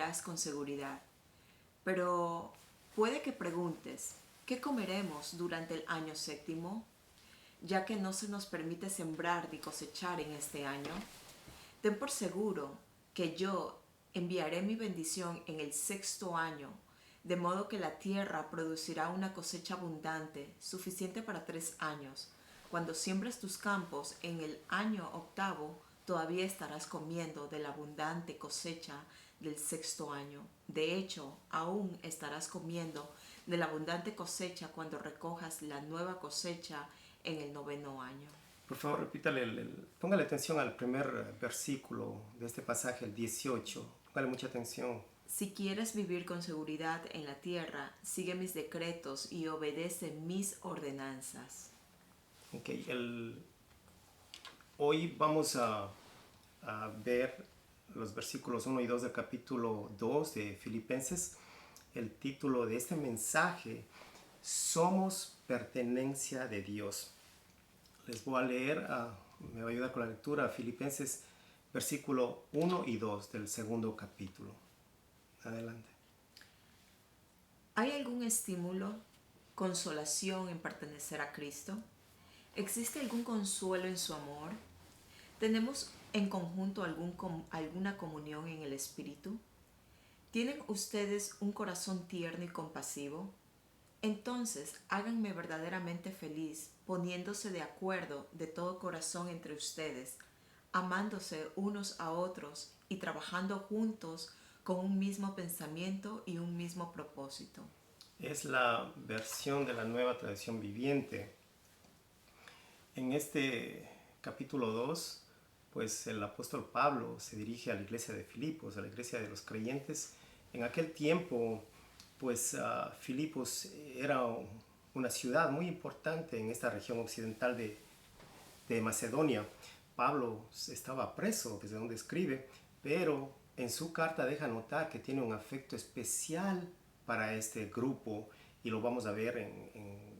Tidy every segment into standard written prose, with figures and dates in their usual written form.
vivirás con seguridad. Pero puede que preguntes, ¿qué comeremos durante el año séptimo? Ya que no se nos permite sembrar ni cosechar en este año. Ten por seguro que yo enviaré mi bendición en el sexto año, de modo que la tierra producirá una cosecha abundante, suficiente para 3 años. Cuando siembres tus campos en el año octavo, todavía estarás comiendo de la abundante cosecha del sexto año. De hecho, aún estarás comiendo de la abundante cosecha cuando recojas la nueva cosecha en el noveno año. Por favor, repítale, póngale atención al primer versículo de este pasaje, el 18. Póngale mucha atención. Si quieres vivir con seguridad en la tierra, sigue mis decretos y obedece mis ordenanzas. Okay, hoy vamos a ver los versículos 1 y 2 del capítulo 2 de Filipenses. El título de este mensaje, Somos pertenencia de Dios. Les voy a leer, me va a ayudar con la lectura, Filipenses versículo 1 y 2 del segundo capítulo. Adelante. ¿Hay algún estímulo, consolación en pertenecer a Cristo? ¿Existe algún consuelo en su amor? ¿Tenemos en conjunto alguna comunión en el Espíritu? ¿Tienen ustedes un corazón tierno y compasivo? Entonces háganme verdaderamente feliz, poniéndose de acuerdo de todo corazón entre ustedes, amándose unos a otros y trabajando juntos con un mismo pensamiento y un mismo propósito. Es la versión de la Nueva Tradición Viviente. En este capítulo 2, pues el apóstol Pablo se dirige a la iglesia de Filipos, a la iglesia de los creyentes. En aquel tiempo, pues Filipos era una ciudad muy importante en esta región occidental de Macedonia. Pablo estaba preso, desde donde escribe, pero en su carta deja notar que tiene un afecto especial para este grupo, y lo vamos a ver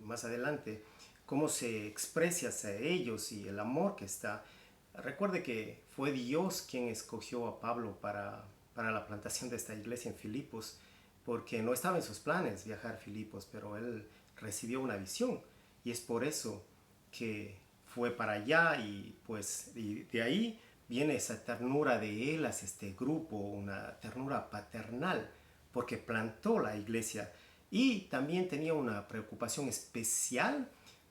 más adelante, cómo se expresa hacia ellos y el amor que está. Recuerde que fue Dios quien escogió a Pablo para la plantación de esta iglesia en Filipos, porque no estaba en sus planes viajar a Filipos, pero él recibió una visión y es por eso que fue para allá, y pues de ahí viene esa ternura de él hacia este grupo, una ternura paternal, porque plantó la iglesia y también tenía una preocupación especial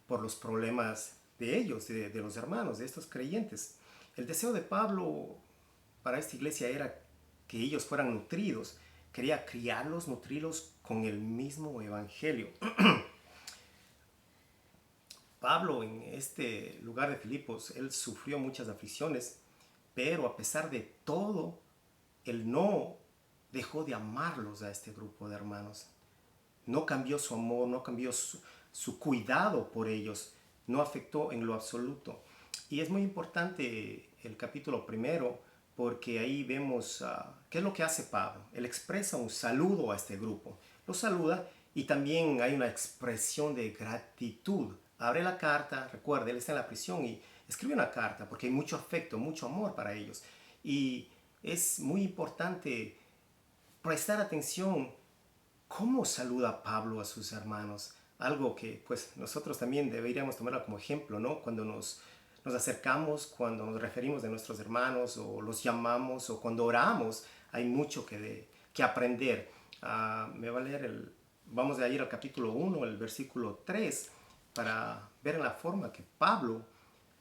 por los problemas de ellos, de los hermanos, de estos creyentes. El deseo de Pablo para esta iglesia era que ellos fueran nutridos. Quería criarlos, nutrirlos con el mismo evangelio. Pablo, en este lugar de Filipos, él sufrió muchas aflicciones, pero a pesar de todo, él no dejó de amarlos a este grupo de hermanos. No cambió su amor, no cambió su cuidado por ellos, no afectó en lo absoluto. Y es muy importante el capítulo primero, porque ahí vemos qué es lo que hace Pablo. Él expresa un saludo a este grupo, lo saluda, y también hay una expresión de gratitud. Abre la carta, recuerda, él está en la prisión y escribe una carta porque hay mucho afecto, mucho amor para ellos. Y es muy importante prestar atención cómo saluda Pablo a sus hermanos. Algo que pues nosotros también deberíamos tomarlo como ejemplo, ¿no? Cuando nos acercamos, cuando nos referimos de nuestros hermanos o los llamamos o cuando oramos, hay mucho que aprender. Me va a leer vamos a ir al capítulo 1, el versículo 3, para ver la forma que Pablo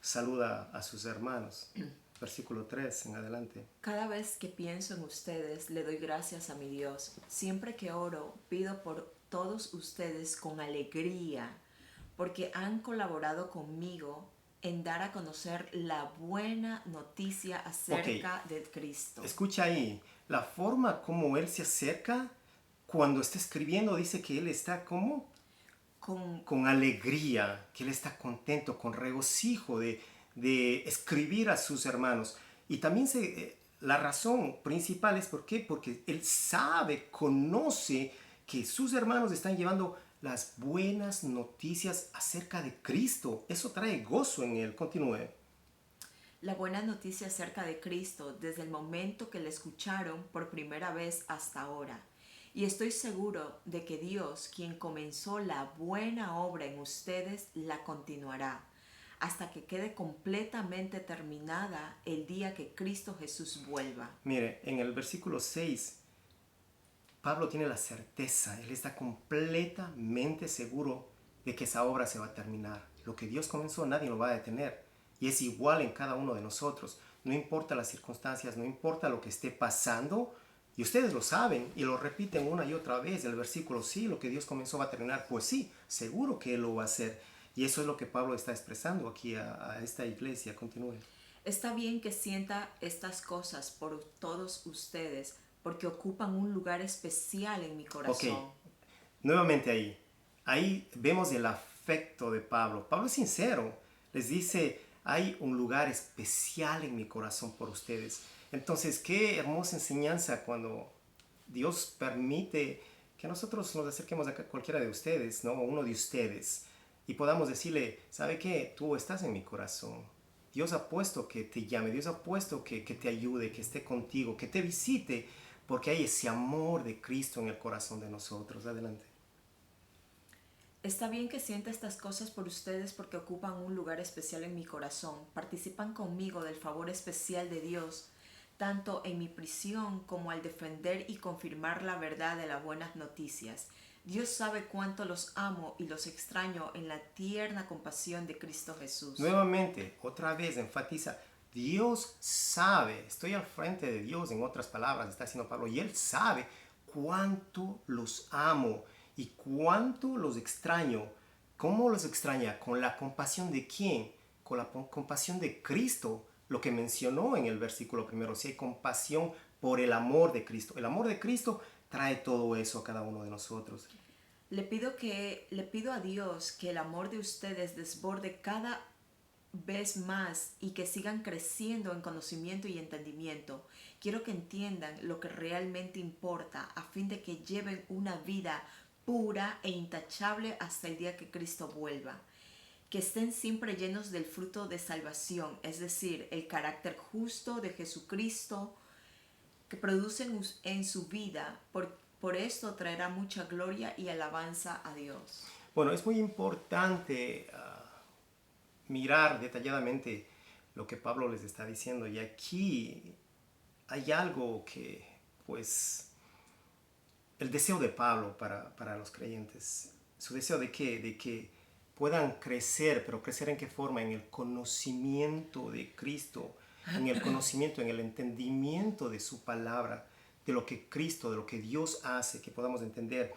saluda a sus hermanos. Versículo 3 en adelante. Cada vez que pienso en ustedes, le doy gracias a mi Dios. Siempre que oro, pido por todos ustedes con alegría, porque han colaborado conmigo en dar a conocer la buena noticia acerca de Cristo. Escucha ahí, la forma como él se acerca cuando está escribiendo, dice que él está como con alegría, que él está contento, con regocijo de escribir a sus hermanos. Y también la razón principal es ¿por qué? Porque él sabe, conoce que sus hermanos están llevando las buenas noticias acerca de Cristo. Eso trae gozo en él. Continúe. La buena noticia acerca de Cristo desde el momento que le escucharon por primera vez hasta ahora. Y estoy seguro de que Dios, quien comenzó la buena obra en ustedes, la continuará hasta que quede completamente terminada el día que Cristo Jesús vuelva. Mire, en el versículo 6, Pablo tiene la certeza, él está completamente seguro de que esa obra se va a terminar. Lo que Dios comenzó nadie lo va a detener. Y es igual en cada uno de nosotros. No importa las circunstancias, no importa lo que esté pasando. Y ustedes lo saben y lo repiten una y otra vez. El versículo, sí, lo que Dios comenzó va a terminar. Pues sí, seguro que Él lo va a hacer. Y eso es lo que Pablo está expresando aquí a esta iglesia. Continúe. Está bien que sienta estas cosas por todos ustedes, porque ocupan un lugar especial en mi corazón. Ok, nuevamente ahí. Ahí vemos el afecto de Pablo. Pablo es sincero. Les dice, hay un lugar especial en mi corazón por ustedes. Entonces, qué hermosa enseñanza cuando Dios permite que nosotros nos acerquemos a cualquiera de ustedes, ¿no? Uno de ustedes. Y podamos decirle, ¿sabe qué? Tú estás en mi corazón. Dios ha puesto que te llame, Dios ha puesto que te ayude, que esté contigo, que te visite, porque hay ese amor de Cristo en el corazón de nosotros. Adelante. Está bien que sienta estas cosas por ustedes porque ocupan un lugar especial en mi corazón. Participan conmigo del favor especial de Dios, tanto en mi prisión como al defender y confirmar la verdad de las buenas noticias. Dios sabe cuánto los amo y los extraño en la tierna compasión de Cristo Jesús. Nuevamente, otra vez enfatiza, Dios sabe, estoy al frente de Dios, en otras palabras, está diciendo Pablo, y Él sabe cuánto los amo y cuánto los extraño. ¿Cómo los extraña? ¿Con la compasión de quién? Con la compasión de Cristo, lo que mencionó en el versículo primero, si hay compasión por el amor de Cristo. El amor de Cristo trae todo eso a cada uno de nosotros. Le pido a Dios que el amor de ustedes desborde cada vez más y que sigan creciendo en conocimiento y entendimiento. Quiero que entiendan lo que realmente importa a fin de que lleven una vida pura e intachable hasta el día que Cristo vuelva. Que estén siempre llenos del fruto de salvación, es decir, el carácter justo de Jesucristo que producen en su vida. Por esto traerá mucha gloria y alabanza a Dios. Bueno, es muy importante mirar detalladamente lo que Pablo les está diciendo. Y aquí hay algo que, pues, el deseo de Pablo para los creyentes. Su deseo de qué? De que puedan crecer, pero crecer en qué forma? En el conocimiento de Cristo, en el conocimiento, en el entendimiento de su palabra, de lo que Cristo, de lo que Dios hace, que podamos entender.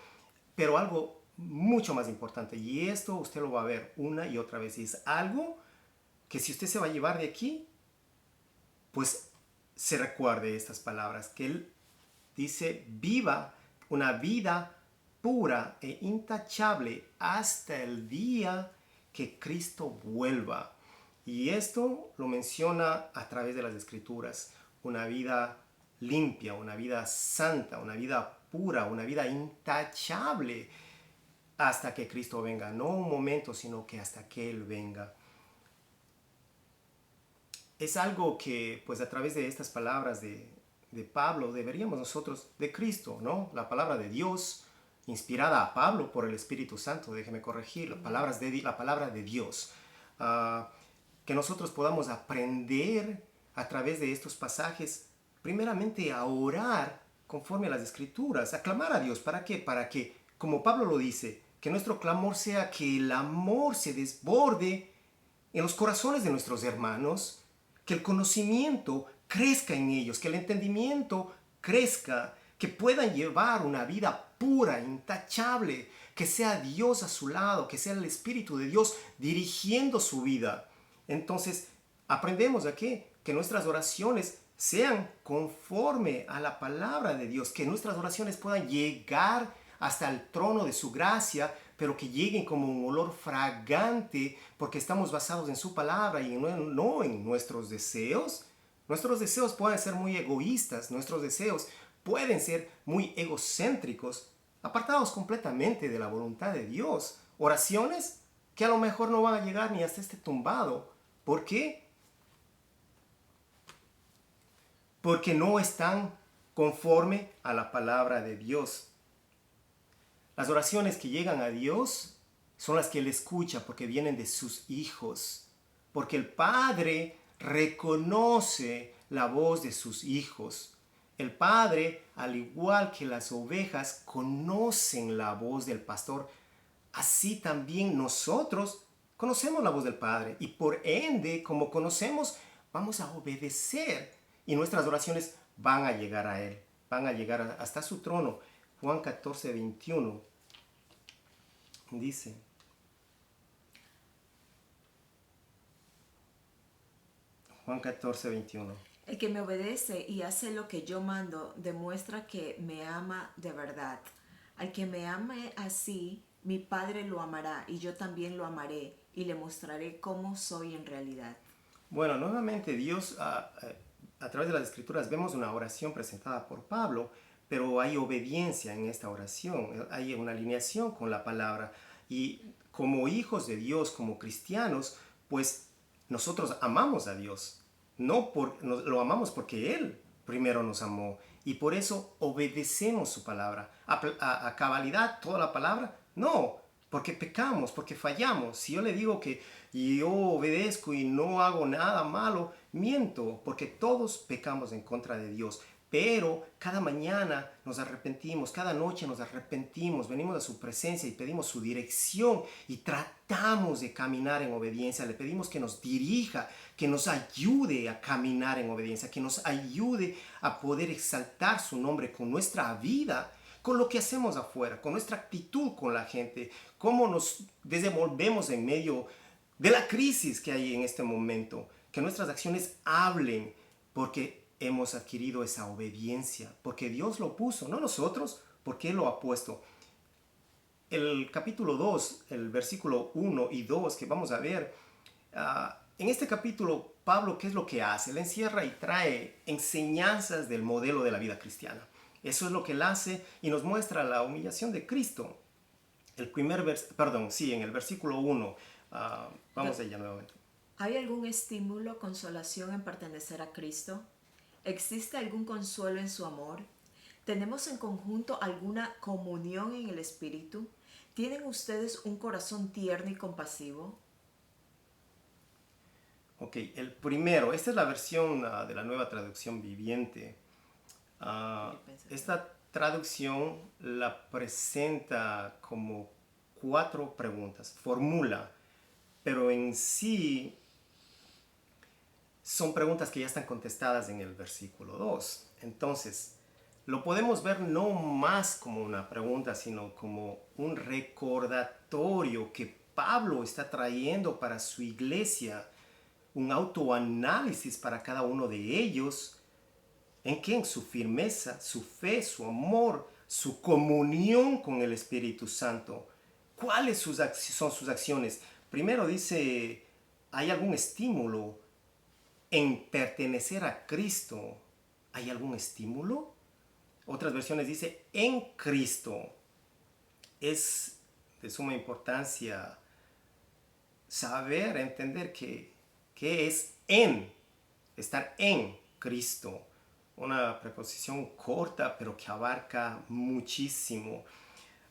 Pero algo mucho más importante, y esto usted lo va a ver una y otra vez, y es algo que si usted se va a llevar de aquí, pues se recuerde estas palabras, que él dice, viva una vida pura e intachable hasta el día que Cristo vuelva. Y esto lo menciona a través de las Escrituras, una vida limpia, una vida santa, una vida pura, una vida intachable hasta que Cristo venga. No un momento, sino que hasta que Él venga. Es algo que, pues a través de estas palabras de Pablo, deberíamos nosotros, de Cristo, ¿no? La palabra de Dios, inspirada a Pablo por el Espíritu Santo, déjeme corregir, la palabra de Dios. Que nosotros podamos aprender a través de estos pasajes, primeramente a orar conforme a las Escrituras, a clamar a Dios. ¿Para qué? Para que, como Pablo lo dice, que nuestro clamor sea que el amor se desborde en los corazones de nuestros hermanos, que el conocimiento crezca en ellos, que el entendimiento crezca, que puedan llevar una vida pura, intachable, que sea Dios a su lado, que sea el Espíritu de Dios dirigiendo su vida. Entonces, aprendemos aquí que nuestras oraciones sean conforme a la palabra de Dios, que nuestras oraciones puedan llegar hasta el trono de su gracia, pero que lleguen como un olor fragante, porque estamos basados en su palabra y no en nuestros deseos. Nuestros deseos pueden ser muy egoístas, nuestros deseos pueden ser muy egocéntricos, apartados completamente de la voluntad de Dios. Oraciones que a lo mejor no van a llegar ni hasta este tumbado. ¿Por qué? porque no están conforme a la palabra de Dios. Las oraciones que llegan a Dios son las que Él escucha porque vienen de sus hijos. Porque el Padre reconoce la voz de sus hijos. El Padre, al igual que las ovejas, conocen la voz del pastor. Así también nosotros conocemos la voz del Padre. Y por ende, como conocemos, vamos a obedecer. Y nuestras oraciones van a llegar a Él. Van a llegar hasta su trono. Juan 14, 21 dice: Juan 14, 21. El que me obedece y hace lo que yo mando demuestra que me ama de verdad. Al que me ame así, mi Padre lo amará y yo también lo amaré y le mostraré cómo soy en realidad. Bueno, nuevamente Dios, a través de las Escrituras, vemos una oración presentada por Pablo, pero hay obediencia en esta oración, hay una alineación con la palabra. Y como hijos de Dios, como cristianos, pues nosotros amamos a Dios. Lo amamos porque Él primero nos amó y por eso obedecemos su palabra. A cabalidad toda la palabra, no, porque pecamos, porque fallamos. Si yo le digo que yo obedezco y no hago nada malo, miento, porque todos pecamos en contra de Dios. Pero cada mañana nos arrepentimos, cada noche nos arrepentimos, venimos a su presencia y pedimos su dirección y tratamos de caminar en obediencia. Le pedimos que nos dirija, que nos ayude a caminar en obediencia, que nos ayude a poder exaltar su nombre con nuestra vida, con lo que hacemos afuera, con nuestra actitud con la gente, cómo nos desenvolvemos en medio de la crisis que hay en este momento, que nuestras acciones hablen, porque hemos adquirido esa obediencia, porque Dios lo puso, no nosotros, porque Él lo ha puesto. El capítulo 2, el versículo 1 y 2 que vamos a ver, en este capítulo Pablo, ¿qué es lo que hace? Él encierra y trae enseñanzas del modelo de la vida cristiana. Eso es lo que Él hace y nos muestra la humillación de Cristo. En el versículo 1, vamos allá nuevamente. ¿Hay algún estímulo, consolación en pertenecer a Cristo? ¿Existe algún consuelo en su amor? ¿Tenemos en conjunto alguna comunión en el Espíritu? ¿Tienen ustedes un corazón tierno y compasivo? Ok, el primero, esta es la versión de la Nueva Traducción Viviente. Esta traducción la presenta como 4 preguntas, formula, pero en sí son preguntas que ya están contestadas en el versículo 2. Entonces, lo podemos ver no más como una pregunta, sino como un recordatorio que Pablo está trayendo para su iglesia, un autoanálisis para cada uno de ellos, en su firmeza, su fe, su amor, su comunión con el Espíritu Santo. ¿Cuáles son sus acciones? Primero dice, ¿hay algún estímulo en pertenecer a Cristo? ¿Hay algún estímulo? Otras versiones dice, en Cristo. Es de suma importancia saber, entender que es estar en Cristo. Una preposición corta, pero que abarca muchísimo.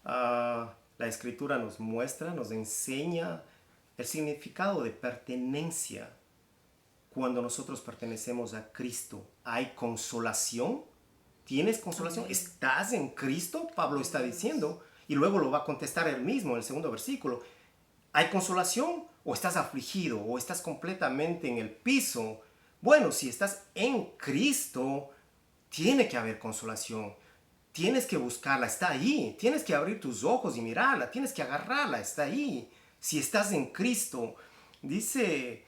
La Escritura nos muestra, nos enseña el significado de pertenencia. Cuando nosotros pertenecemos a Cristo, ¿hay consolación? ¿Tienes consolación? Amén. ¿Estás en Cristo? Pablo está diciendo. Y luego lo va a contestar él mismo en el segundo versículo. ¿Hay consolación? ¿O estás afligido? ¿O estás completamente en el piso? Bueno, si estás en Cristo, tiene que haber consolación. Tienes que buscarla, está ahí. Tienes que abrir tus ojos y mirarla. Tienes que agarrarla, está ahí. Si estás en Cristo, dice,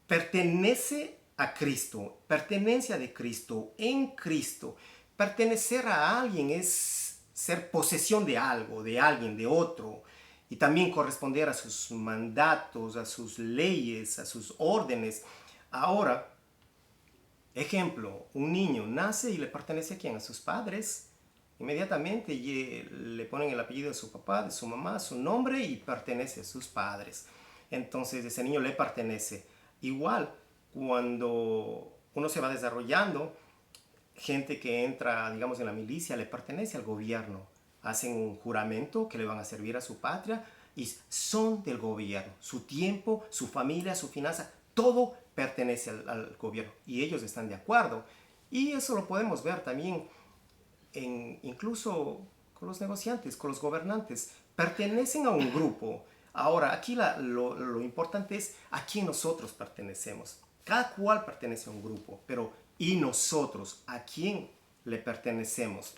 pertenece a Cristo, pertenencia de Cristo, en Cristo. Pertenecer a alguien es ser posesión de algo, de alguien, de otro. Y también corresponder a sus mandatos, a sus leyes, a sus órdenes. Ahora, ejemplo, un niño nace y le pertenece a quién? A sus padres. Inmediatamente le ponen el apellido de su papá, de su mamá, su nombre y pertenece a sus padres. Entonces ese niño le pertenece. Igual, cuando uno se va desarrollando. Gente que entra, digamos, en la milicia le pertenece al gobierno. Hacen un juramento que le van a servir a su patria y son del gobierno. Su tiempo, su familia, su finanza, todo pertenece al gobierno y ellos están de acuerdo. Y eso lo podemos ver también incluso con los negociantes, con los gobernantes. Pertenecen a un grupo. Ahora, aquí lo importante es a quién nosotros pertenecemos. Cada cual pertenece a un grupo, pero ¿y nosotros a quién le pertenecemos?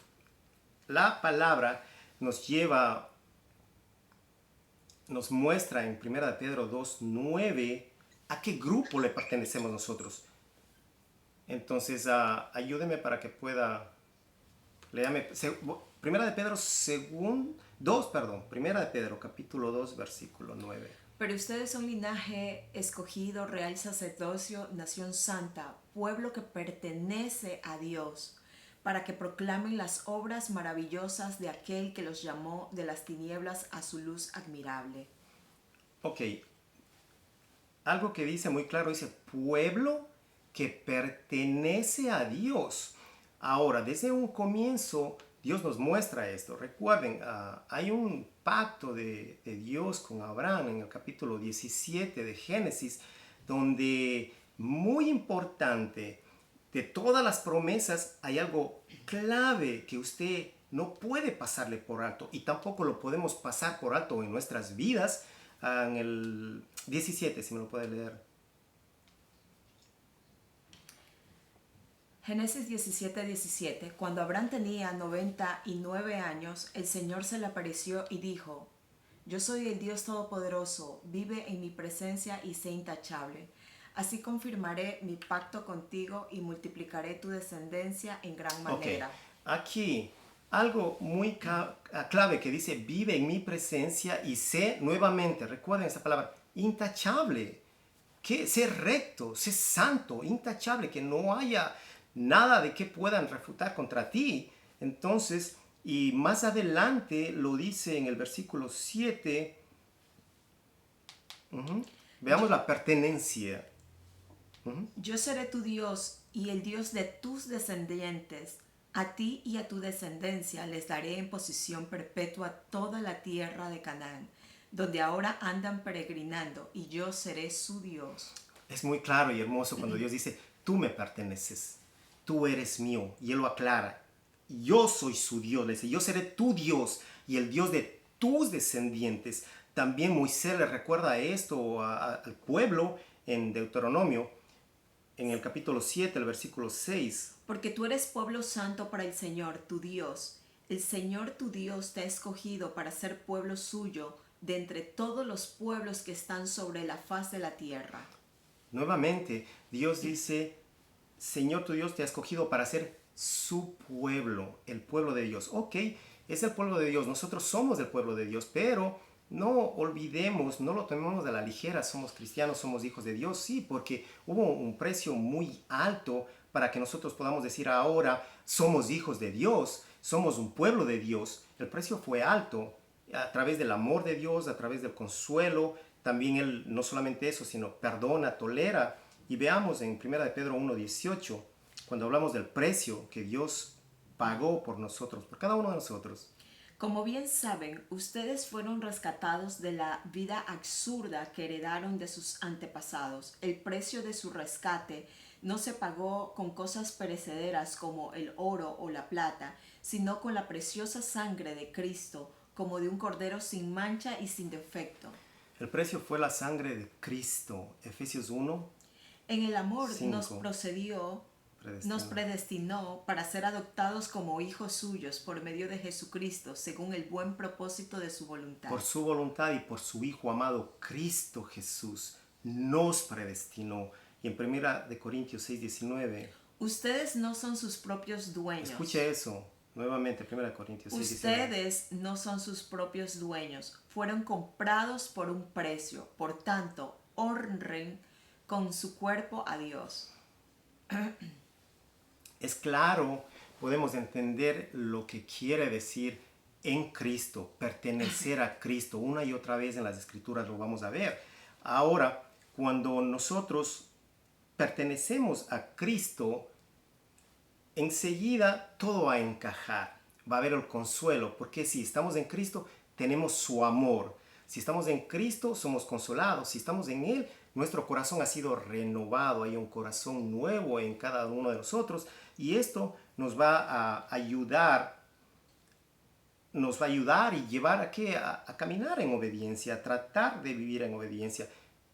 La palabra nos lleva, nos muestra en 1 de Pedro 2:9 a qué grupo le pertenecemos nosotros. Entonces, ayúdeme para que pueda, léame, 1 de Pedro 1 de Pedro capítulo 2 versículo 9. Pero ustedes son linaje escogido, real sacerdocio, nación santa, pueblo que pertenece a Dios, para que proclamen las obras maravillosas de aquel que los llamó de las tinieblas a su luz admirable. Ok, algo que dice muy claro, dice pueblo que pertenece a Dios. Ahora, desde un comienzo, Dios nos muestra esto. Recuerden, hay un pacto de Dios con Abraham en el capítulo 17 de Génesis, donde muy importante, de todas las promesas, hay algo clave que usted no puede pasarle por alto y tampoco lo podemos pasar por alto en nuestras vidas. En el 17, si me lo puede leer. Génesis 17:17. Cuando Abraham tenía 99 años, el Señor se le apareció y dijo: Yo soy el Dios Todopoderoso, vive en mi presencia y sé intachable. Así confirmaré mi pacto contigo y multiplicaré tu descendencia en gran manera. Okay. Aquí, algo muy clave que dice, vive en mi presencia y sé nuevamente, recuerden esa palabra, intachable. Que sé recto, sé santo, intachable, que no haya nada de que puedan refutar contra ti. Entonces, y más adelante lo dice en el versículo 7. Veamos la pertenencia. Yo seré tu Dios y el Dios de tus descendientes. A ti y a tu descendencia les daré en posesión perpetua toda la tierra de Canaán, donde ahora andan peregrinando, y yo seré su Dios. Es muy claro y hermoso cuando Dios dice, tú me perteneces, tú eres mío. Y Él lo aclara, yo soy su Dios. Le dice, yo seré tu Dios y el Dios de tus descendientes. También Moisés le recuerda esto al pueblo en Deuteronomio, en el capítulo 7, el versículo 6. Porque tú eres pueblo santo para el Señor, tu Dios. El Señor tu Dios te ha escogido para ser pueblo suyo de entre todos los pueblos que están sobre la faz de la tierra. Nuevamente, Dios dice, Señor tu Dios te ha escogido para ser su pueblo, el pueblo de Dios. Ok, es el pueblo de Dios, nosotros somos el pueblo de Dios, pero no olvidemos, no lo tomemos a la ligera, somos cristianos, somos hijos de Dios, sí, porque hubo un precio muy alto para que nosotros podamos decir ahora somos hijos de Dios, somos un pueblo de Dios. El precio fue alto a través del amor de Dios, a través del consuelo. También Él no solamente eso, sino perdona, tolera. Y veamos en 1 de Pedro 1:18, cuando hablamos del precio que Dios pagó por nosotros, por cada uno de nosotros. Como bien saben, ustedes fueron rescatados de la vida absurda que heredaron de sus antepasados. El precio de su rescate no se pagó con cosas perecederas como el oro o la plata, sino con la preciosa sangre de Cristo, como de un cordero sin mancha y sin defecto. El precio fue la sangre de Cristo. Efesios 1. En el amor 5. nos predestinó para ser adoptados como hijos suyos por medio de Jesucristo, según el buen propósito de su voluntad. Por su voluntad y por su Hijo amado Cristo Jesús nos predestinó. Y en 1 de Corintios 6:19. Ustedes no son sus propios dueños. Escuche eso. Nuevamente, 1 de Corintios 6:19. Ustedes no son sus propios dueños. Fueron comprados por un precio. Por tanto, honren con su cuerpo a Dios. Es claro, podemos entender lo que quiere decir en Cristo, pertenecer a Cristo. Una y otra vez en las Escrituras lo vamos a ver. Ahora, cuando nosotros pertenecemos a Cristo, enseguida todo va a encajar, va a haber el consuelo, porque si estamos en Cristo, tenemos su amor. Si estamos en Cristo, somos consolados. Si estamos en Él, nuestro corazón ha sido renovado. Hay un corazón nuevo en cada uno de nosotros. Y esto nos va a ayudar. Nos va a ayudar y llevar a caminar en obediencia, a tratar de vivir en obediencia.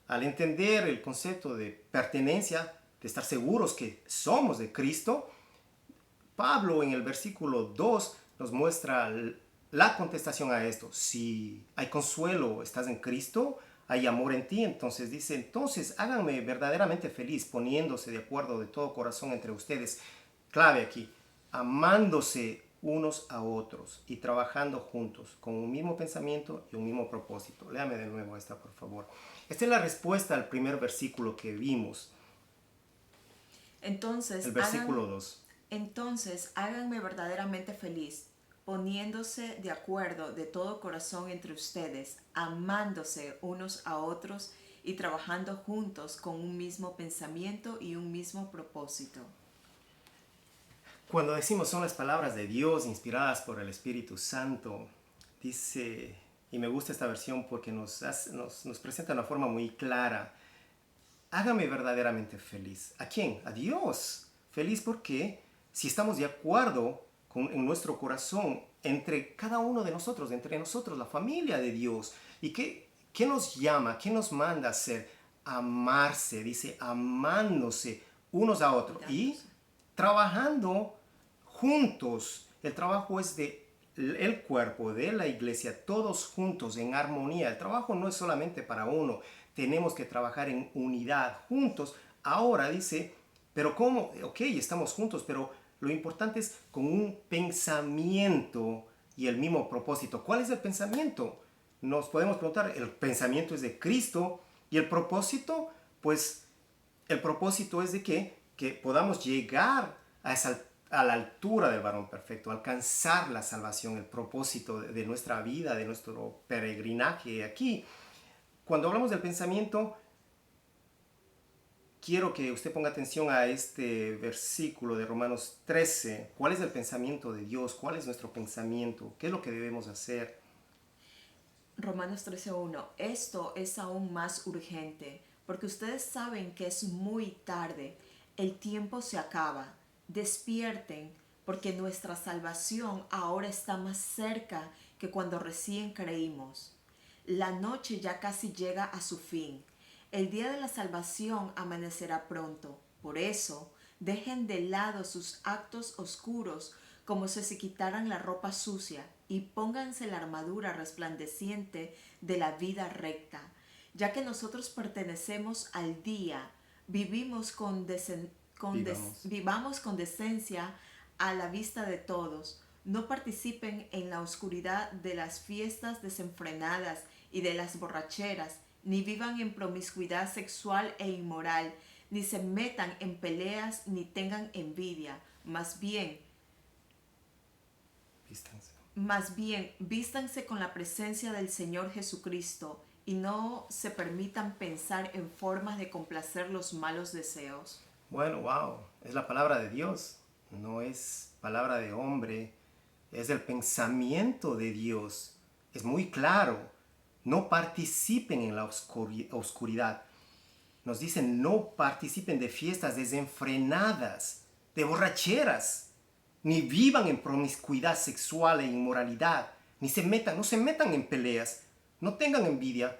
Al entender el concepto de pertenencia, de estar seguros que somos de Cristo, Pablo en el versículo 2 nos muestra la contestación a esto. Si hay consuelo, estás en Cristo, hay amor en ti, entonces dice, entonces háganme verdaderamente feliz, poniéndose de acuerdo de todo corazón entre ustedes. Clave aquí, amándose unos a otros y trabajando juntos con un mismo pensamiento y un mismo propósito. Léame de nuevo esta, por favor. Esta es la respuesta al primer versículo que vimos. Entonces, El versículo 2. Entonces, háganme verdaderamente feliz, poniéndose de acuerdo de todo corazón entre ustedes, amándose unos a otros y trabajando juntos con un mismo pensamiento y un mismo propósito. Cuando decimos son las palabras de Dios inspiradas por el Espíritu Santo, dice, y me gusta esta versión porque nos presenta de una forma muy clara, hágame verdaderamente feliz. ¿A quién? A Dios. Feliz porque si estamos de acuerdo en nuestro corazón entre cada uno de nosotros, entre nosotros, la familia de Dios. ¿Y qué nos llama? ¿Qué nos manda a hacer? Amarse, dice, amándose unos a otros y trabajando juntos. El trabajo es de el cuerpo, de la iglesia, todos juntos en armonía. El trabajo no es solamente para uno, tenemos que trabajar en unidad, juntos. Ahora dice, pero ¿cómo? Ok, estamos juntos, pero lo importante es con un pensamiento y el mismo propósito. ¿Cuál es el pensamiento? Nos podemos preguntar, el pensamiento es de Cristo y el propósito, pues el propósito es de que podamos llegar a la altura del varón perfecto, alcanzar la salvación, el propósito de nuestra vida, de nuestro peregrinaje aquí. Cuando hablamos del pensamiento, quiero que usted ponga atención a este versículo de Romanos 13. ¿Cuál es el pensamiento de Dios? ¿Cuál es nuestro pensamiento? ¿Qué es lo que debemos hacer? Romanos 13:1. Esto es aún más urgente, porque ustedes saben que es muy tarde. El tiempo se acaba. Despierten, porque nuestra salvación ahora está más cerca que cuando recién creímos. La noche ya casi llega a su fin. El día de la salvación amanecerá pronto. Por eso, dejen de lado sus actos oscuros como si se quitaran la ropa sucia y pónganse la armadura resplandeciente de la vida recta. Ya que nosotros pertenecemos al día, vivamos con decencia a la vista de todos. No participen en la oscuridad de las fiestas desenfrenadas y de las borracheras, ni vivan en promiscuidad sexual e inmoral, ni se metan en peleas, ni tengan envidia. Más bien, vístanse con la presencia del Señor Jesucristo y no se permitan pensar en formas de complacer los malos deseos. Bueno, wow, es la palabra de Dios, no es palabra de hombre, es el pensamiento de Dios. Es muy claro, no participen en la oscuridad. Nos dicen no participen de fiestas desenfrenadas, de borracheras, ni vivan en promiscuidad sexual e inmoralidad, no se metan en peleas, no tengan envidia.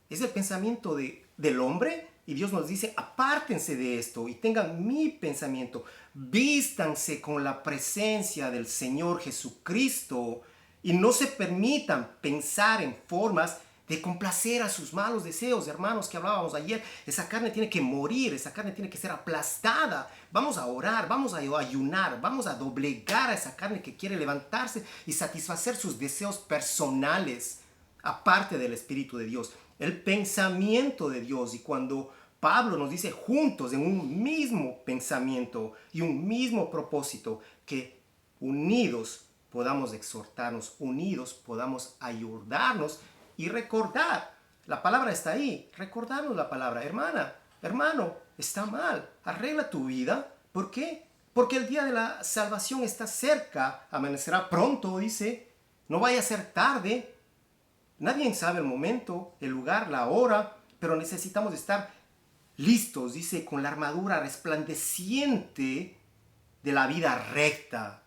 Es el pensamiento del hombre y Dios nos dice, apártense de esto y tengan mi pensamiento, vístanse con la presencia del Señor Jesucristo y no se permitan pensar en formas de complacer a sus malos deseos, hermanos, que hablábamos ayer. Esa carne tiene que morir, esa carne tiene que ser aplastada. Vamos a orar, vamos a ayunar, vamos a doblegar a esa carne que quiere levantarse y satisfacer sus deseos personales, aparte del Espíritu de Dios, el pensamiento de Dios. Y cuando Pablo nos dice juntos en un mismo pensamiento y un mismo propósito, que unidos podamos exhortarnos, unidos podamos ayudarnos y recordar. La palabra está ahí, recordarnos la palabra. Hermana, hermano, está mal. Arregla tu vida. ¿Por qué? Porque el día de la salvación está cerca. Amanecerá pronto, dice. No vaya a ser tarde. Nadie sabe el momento, el lugar, la hora, pero necesitamos estar listos, dice, con la armadura resplandeciente de la vida recta.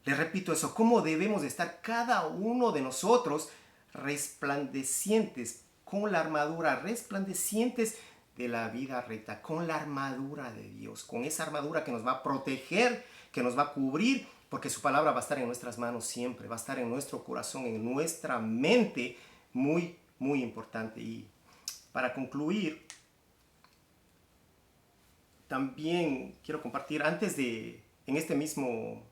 Les repito eso, cómo debemos estar cada uno de nosotros resplandecientes, con la armadura, resplandecientes de la vida recta, con la armadura de Dios, con esa armadura que nos va a proteger, que nos va a cubrir, porque su palabra va a estar en nuestras manos siempre, va a estar en nuestro corazón, en nuestra mente, muy, muy importante. Y para concluir, también quiero compartir, en este mismo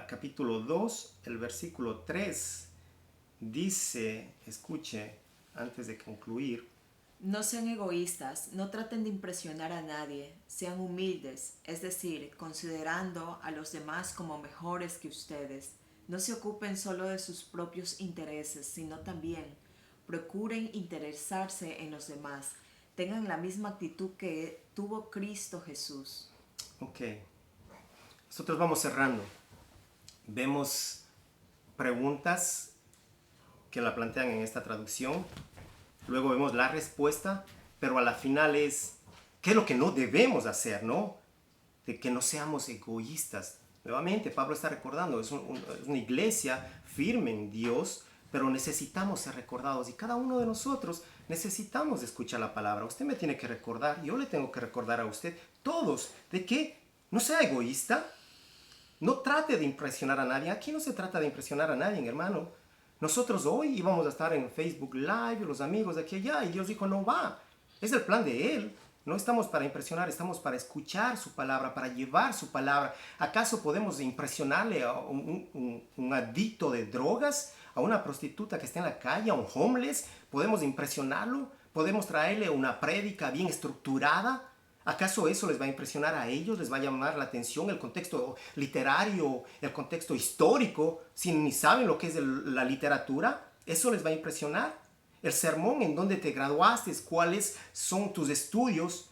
capítulo 2, el versículo 3, dice, escuche, antes de concluir, No sean egoístas, no traten de impresionar a nadie, sean humildes, es decir, considerando a los demás como mejores que ustedes. No se ocupen solo de sus propios intereses, sino también procuren interesarse en los demás. Tengan la misma actitud que tuvo Cristo Jesús. ok, nosotros vamos cerrando. Vemos preguntas que la plantean en esta traducción. Luego vemos la respuesta, pero a la final es, ¿qué es lo que no debemos hacer, no? De que no seamos egoístas. Nuevamente, Pablo está recordando, es una iglesia firme en Dios, pero necesitamos ser recordados y cada uno de nosotros necesitamos escuchar la palabra. Usted me tiene que recordar, yo le tengo que recordar a usted, todos, de que no sea egoísta, no trate de impresionar a nadie. Aquí no se trata de impresionar a nadie, hermano. Nosotros hoy íbamos a estar en Facebook Live, los amigos de aquí y allá, y Dios dijo, no va. Es el plan de Él. No estamos para impresionar, estamos para escuchar su palabra, para llevar su palabra. ¿Acaso podemos impresionarle a un adicto de drogas, a una prostituta que está en la calle, a un homeless? ¿Podemos impresionarlo? ¿Podemos traerle una prédica bien estructurada? ¿Acaso eso les va a impresionar a ellos? ¿Les va a llamar la atención el contexto literario, el contexto histórico? Si ni saben lo que es la literatura, ¿eso les va a impresionar? El sermón, en dónde te graduaste, cuáles son tus estudios,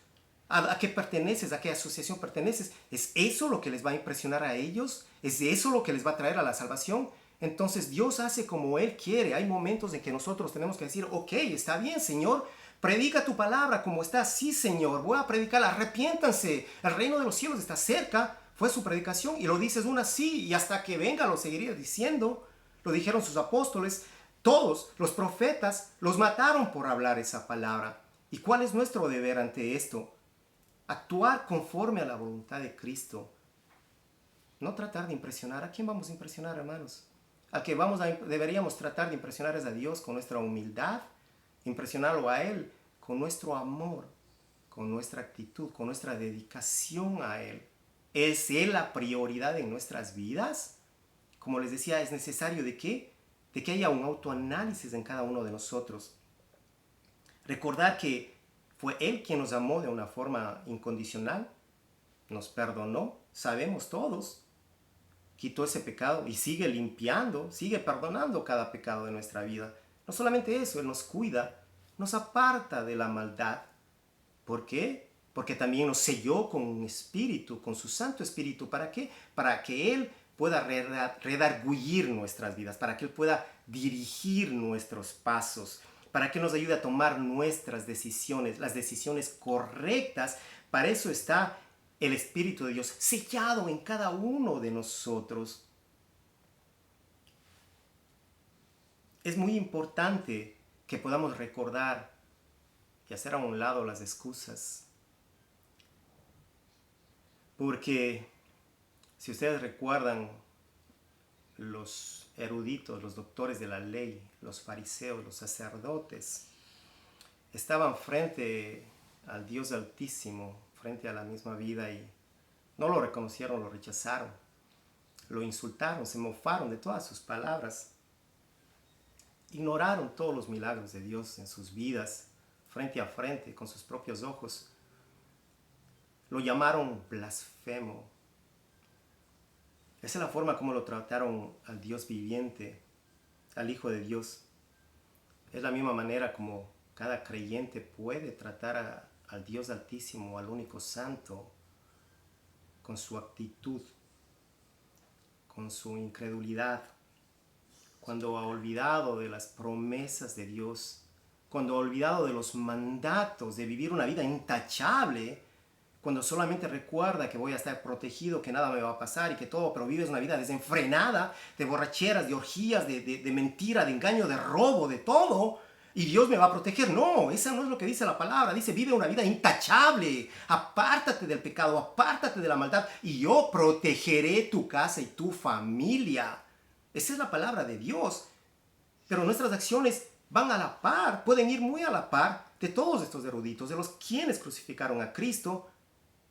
a qué perteneces, a qué asociación perteneces. ¿Es eso lo que les va a impresionar a ellos? ¿Es eso lo que les va a traer a la salvación? Entonces Dios hace como Él quiere. Hay momentos en que nosotros tenemos que decir, ok, está bien, Señor, predica tu palabra como está. Sí, Señor, voy a predicar, arrepiéntanse, el reino de los cielos está cerca. Fue su predicación y lo dices una sí y hasta que venga lo seguiría diciendo. Lo dijeron sus apóstoles. Todos los profetas los mataron por hablar esa palabra. ¿Y cuál es nuestro deber ante esto? Actuar conforme a la voluntad de Cristo. No tratar de impresionar. ¿A quién vamos a impresionar, hermanos? Al que deberíamos tratar de impresionar es a Dios con nuestra humildad, impresionarlo a Él con nuestro amor, con nuestra actitud, con nuestra dedicación a Él. ¿Es Él la prioridad en nuestras vidas? Como les decía, es necesario de que haya un autoanálisis en cada uno de nosotros. Recordar que fue Él quien nos amó de una forma incondicional, nos perdonó, sabemos todos, quitó ese pecado y sigue limpiando, sigue perdonando cada pecado de nuestra vida. No solamente eso, Él nos cuida, nos aparta de la maldad. ¿Por qué? Porque también nos selló con un espíritu, con su Santo Espíritu. ¿Para qué? Para que Él pueda redarguir nuestras vidas, para que Él pueda dirigir nuestros pasos, para que nos ayude a tomar nuestras decisiones, las decisiones correctas. Para eso está el Espíritu de Dios sellado en cada uno de nosotros. Es muy importante que podamos recordar y hacer a un lado las excusas. Porque si ustedes recuerdan, los eruditos, los doctores de la ley, los fariseos, los sacerdotes, estaban frente al Dios Altísimo, frente a la misma vida y no lo reconocieron, lo rechazaron, lo insultaron, se mofaron de todas sus palabras, ignoraron todos los milagros de Dios en sus vidas, frente a frente, con sus propios ojos. Lo llamaron blasfemo. Esa es la forma como lo trataron al Dios viviente, al Hijo de Dios. Es la misma manera como cada creyente puede tratar al Dios Altísimo, al único Santo, con su actitud, con su incredulidad, cuando ha olvidado de las promesas de Dios, cuando ha olvidado de los mandatos de vivir una vida intachable, cuando solamente recuerda que voy a estar protegido, que nada me va a pasar y que todo, pero vives una vida desenfrenada, de borracheras, de orgías, de mentira, de engaño, de robo, de todo, y Dios me va a proteger. No, esa no es lo que dice la palabra. Dice, vive una vida intachable, apártate del pecado, apártate de la maldad, y yo protegeré tu casa y tu familia. Esa es la palabra de Dios. Pero nuestras acciones van a la par, pueden ir muy a la par de todos estos eruditos, de los quienes crucificaron a Cristo.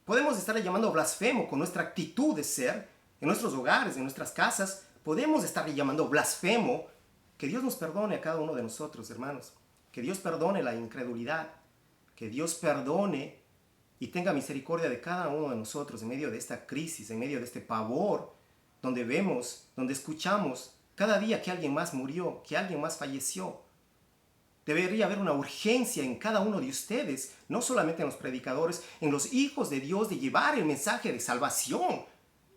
Podemos estarle llamando blasfemo con nuestra actitud de ser, en nuestros hogares, en nuestras casas. Podemos estarle llamando blasfemo. Que Dios nos perdone a cada uno de nosotros, hermanos. Que Dios perdone la incredulidad. Que Dios perdone y tenga misericordia de cada uno de nosotros en medio de esta crisis, en medio de este pavor, donde vemos, donde escuchamos cada día que alguien más murió, que alguien más falleció. Debería haber una urgencia en cada uno de ustedes, no solamente en los predicadores, en los hijos de Dios, de llevar el mensaje de salvación.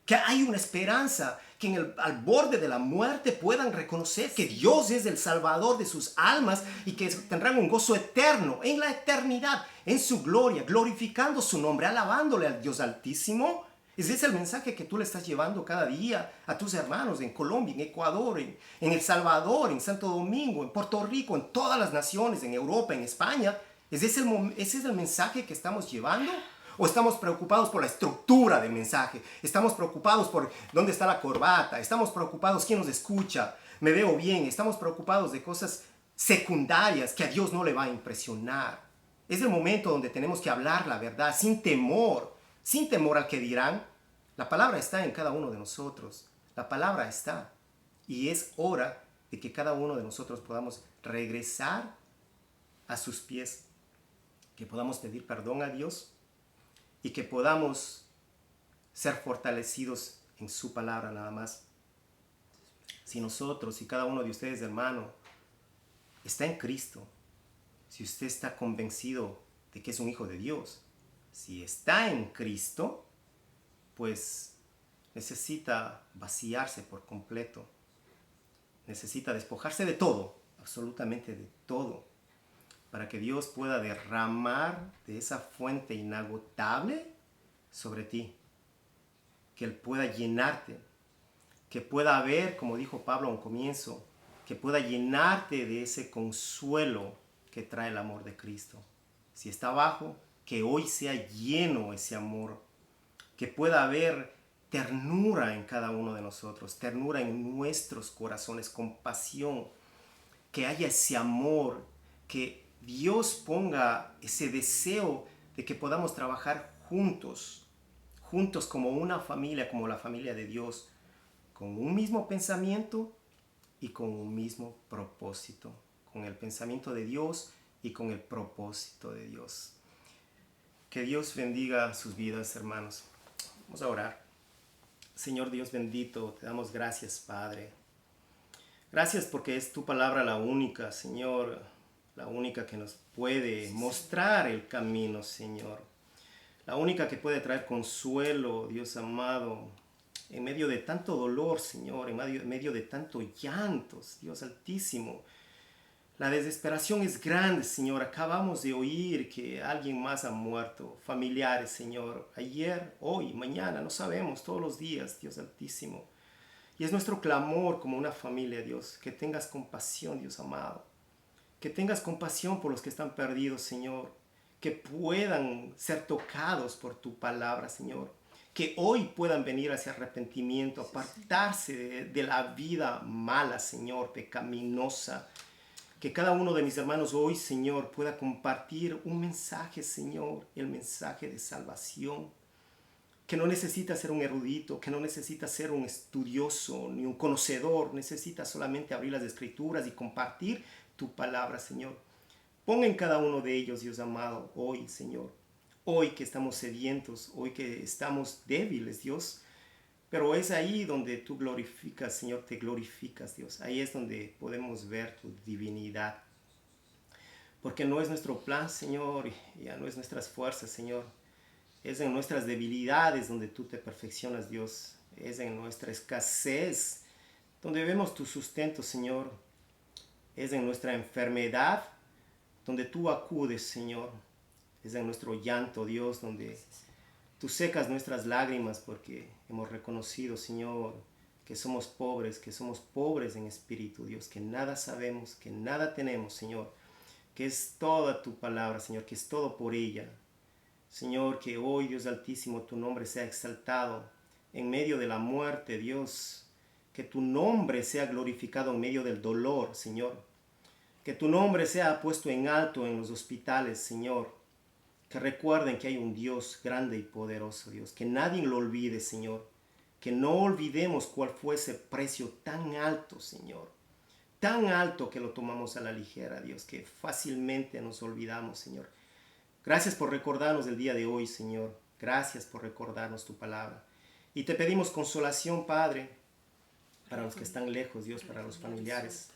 Que hay una esperanza, que al borde de la muerte puedan reconocer que Dios es el Salvador de sus almas y que tendrán un gozo eterno en la eternidad, en su gloria, glorificando su nombre, alabándole al Dios Altísimo. Ese es el mensaje que tú le estás llevando cada día a tus hermanos en Colombia, en Ecuador, en El Salvador, en Santo Domingo, en Puerto Rico, en todas las naciones, en Europa, en España. ¿Ese es el mensaje que estamos llevando? ¿O estamos preocupados por la estructura del mensaje? ¿Estamos preocupados por dónde está la corbata? ¿Estamos preocupados quién nos escucha? ¿Me veo bien? ¿Estamos preocupados de cosas secundarias que a Dios no le va a impresionar? Es el momento donde tenemos que hablar la verdad sin temor al que dirán. La palabra está en cada uno de nosotros. La palabra está. Y es hora de que cada uno de nosotros podamos regresar a sus pies, que podamos pedir perdón a Dios y que podamos ser fortalecidos en su palabra nada más. Si nosotros, si cada uno de ustedes, hermano, está en Cristo, si usted está convencido de que es un hijo de Dios, si está en Cristo, pues necesita vaciarse por completo, necesita despojarse de todo, absolutamente de todo, para que Dios pueda derramar de esa fuente inagotable sobre ti. Que Él pueda llenarte. Que pueda haber, como dijo Pablo a un comienzo, que pueda llenarte de ese consuelo que trae el amor de Cristo. Si está abajo, que hoy sea lleno ese amor. Que pueda haber ternura en cada uno de nosotros, ternura en nuestros corazones, compasión. Que haya ese amor, que Dios ponga ese deseo de que podamos trabajar juntos como una familia, como la familia de Dios, con un mismo pensamiento y con un mismo propósito, con el pensamiento de Dios y con el propósito de Dios. Que Dios bendiga sus vidas, hermanos. Vamos a orar. Señor Dios bendito, te damos gracias, Padre. Gracias porque es tu palabra la única, Señor, la única que nos puede mostrar el camino, Señor. La única que puede traer consuelo, Dios amado, en medio de tanto dolor, Señor, en medio de tanto llantos, Dios Altísimo. La desesperación es grande, Señor. Acabamos de oír que alguien más ha muerto, familiares, Señor. Ayer, hoy, mañana, no sabemos, todos los días, Dios Altísimo. Y es nuestro clamor como una familia, Dios, que tengas compasión, Dios amado. Que tengas compasión por los que están perdidos, Señor. Que puedan ser tocados por tu palabra, Señor. Que hoy puedan venir hacia arrepentimiento, apartarse de la vida mala, Señor, pecaminosa. Que cada uno de mis hermanos hoy, Señor, pueda compartir un mensaje, Señor, el mensaje de salvación. Que no necesita ser un erudito, que no necesita ser un estudioso ni un conocedor. Necesita solamente abrir las Escrituras y compartir tu palabra, Señor. Pon en cada uno de ellos, Dios amado, hoy, Señor. Hoy que estamos sedientos, hoy que estamos débiles, Dios. Pero es ahí donde tú glorificas, Señor, te glorificas, Dios. Ahí es donde podemos ver tu divinidad. Porque no es nuestro plan, Señor, y ya no es nuestras fuerzas, Señor. Es en nuestras debilidades donde tú te perfeccionas, Dios. Es en nuestra escasez donde vemos tu sustento, Señor. Es en nuestra enfermedad donde tú acudes, Señor. Es en nuestro llanto, Dios, donde tú secas nuestras lágrimas porque hemos reconocido, Señor, que somos pobres en espíritu, Dios, que nada sabemos, que nada tenemos, Señor, que es toda tu palabra, Señor, que es todo por ella. Señor, que hoy, Dios Altísimo, tu nombre sea exaltado en medio de la muerte, Dios. Que tu nombre sea glorificado en medio del dolor, Señor. Que tu nombre sea puesto en alto en los hospitales, Señor. Que recuerden que hay un Dios grande y poderoso, Dios. Que nadie lo olvide, Señor. Que no olvidemos cuál fue ese precio tan alto, Señor. Tan alto que lo tomamos a la ligera, Dios. Que fácilmente nos olvidamos, Señor. Gracias por recordarnos del día de hoy, Señor. Gracias por recordarnos tu palabra. Y te pedimos consolación, Padre, para los que están lejos, Dios, para los familiares.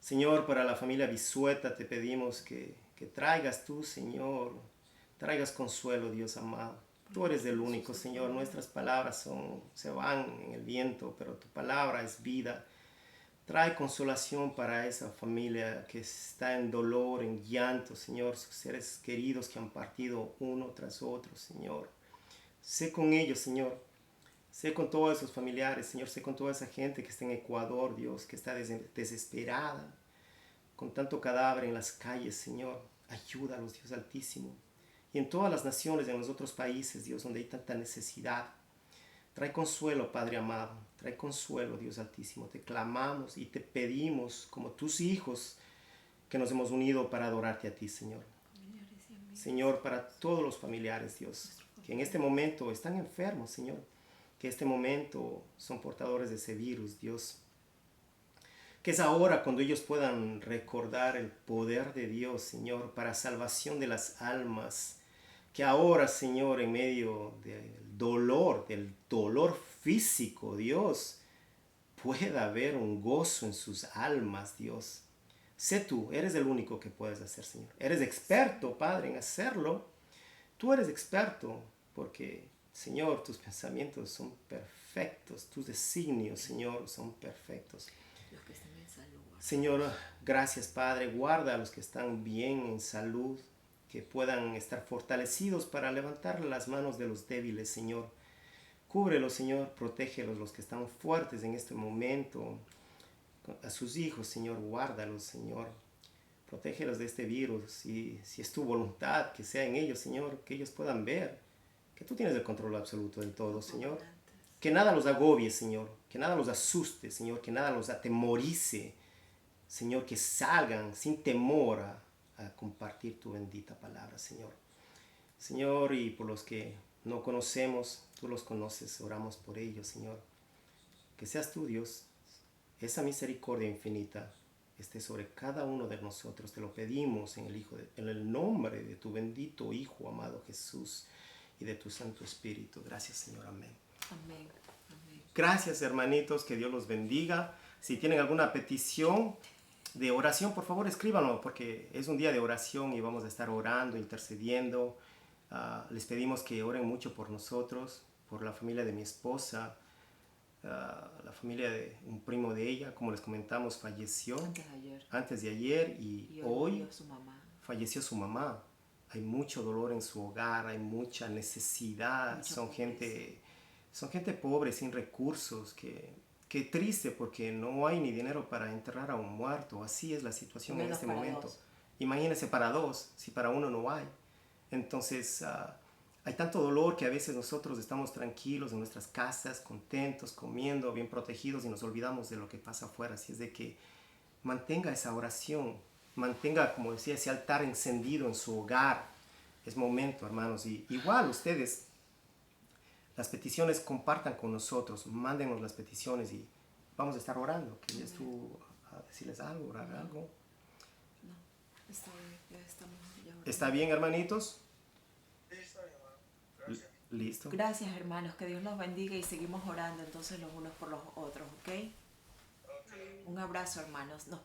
Señor, para la familia Bisueta te pedimos que traigas tú, Señor, traigas consuelo, Dios amado. Tú eres el único, Señor. Nuestras palabras se van en el viento, pero tu palabra es vida. Trae consolación para esa familia que está en dolor, en llanto, Señor. Sus seres queridos que han partido uno tras otro, Señor. Sé con ellos, Señor. Sé con todos esos familiares, Señor. Sé con toda esa gente que está en Ecuador, Dios, que está desesperada, con tanto cadáver en las calles, Señor. Ayúdalos, Dios Altísimo. Y en todas las naciones, en los otros países, Dios, donde hay tanta necesidad. Trae consuelo, Padre amado. Trae consuelo, Dios Altísimo. Te clamamos y te pedimos, como tus hijos, que nos hemos unido para adorarte a ti, Señor. Señor, para todos los familiares, Dios, que en este momento están enfermos, Señor. Que en este momento son portadores de ese virus, Dios. Que es ahora cuando ellos puedan recordar el poder de Dios, Señor, para salvación de las almas. Que ahora, Señor, en medio del dolor físico, Dios, pueda haber un gozo en sus almas, Dios. Sé tú, eres el único que puedes hacer, Señor. Eres experto, Padre, en hacerlo. Tú eres experto porque, Señor, tus pensamientos son perfectos. Tus designios, Señor, son perfectos. Los que están en salud. Señor, gracias, Padre. Guarda a los que están bien en salud, que puedan estar fortalecidos para levantar las manos de los débiles, Señor. Cúbrelos, Señor, protégelos, los que están fuertes en este momento. A sus hijos, Señor, guárdalos, Señor. Protégelos de este virus y si es tu voluntad que sea en ellos, Señor, que ellos puedan ver que tú tienes el control absoluto de todo, Señor. Que nada los agobie, Señor. Que nada los asuste, Señor. Que nada los atemorice, Señor. Que salgan sin temor a compartir tu bendita palabra, Señor. Señor, y por los que no conocemos, tú los conoces, oramos por ellos, Señor. Que seas tú, Dios, esa misericordia infinita esté sobre cada uno de nosotros. Te lo pedimos en el nombre de tu bendito Hijo, amado Jesús, y de tu Santo Espíritu. Gracias, Señor. Amén. Amén. Amén. Gracias, hermanitos. Que Dios los bendiga. Si tienen alguna petición de oración, por favor escríbanlo, porque es un día de oración y vamos a estar orando, intercediendo. Les pedimos que oren mucho por nosotros, por la familia de mi esposa, la familia de un primo de ella, como les comentamos, falleció antes de ayer y hoy falleció su mamá. Hay mucho dolor en su hogar, hay mucha necesidad, son gente pobre, sin recursos, que triste porque no hay ni dinero para enterrar a un muerto. Así es la situación en este momento. Imagínense para dos, si para uno no hay. Entonces hay tanto dolor que a veces nosotros estamos tranquilos en nuestras casas, contentos, comiendo, bien protegidos y nos olvidamos de lo que pasa afuera. Así es de que mantenga esa oración, mantenga, como decía, ese altar encendido en su hogar. Es momento, hermanos. Y igual ustedes, las peticiones, compartan con nosotros, mándenos las peticiones y vamos a estar orando. ¿Quieres tú decirles algo, orar algo? No, está bien, ya estamos ya orando. ¿Está bien, hermanitos? Sí, está bien, hermano. Gracias. Listo. Gracias, hermanos, que Dios los bendiga y seguimos orando entonces los unos por los otros, ¿ok? Un abrazo, hermanos. Nos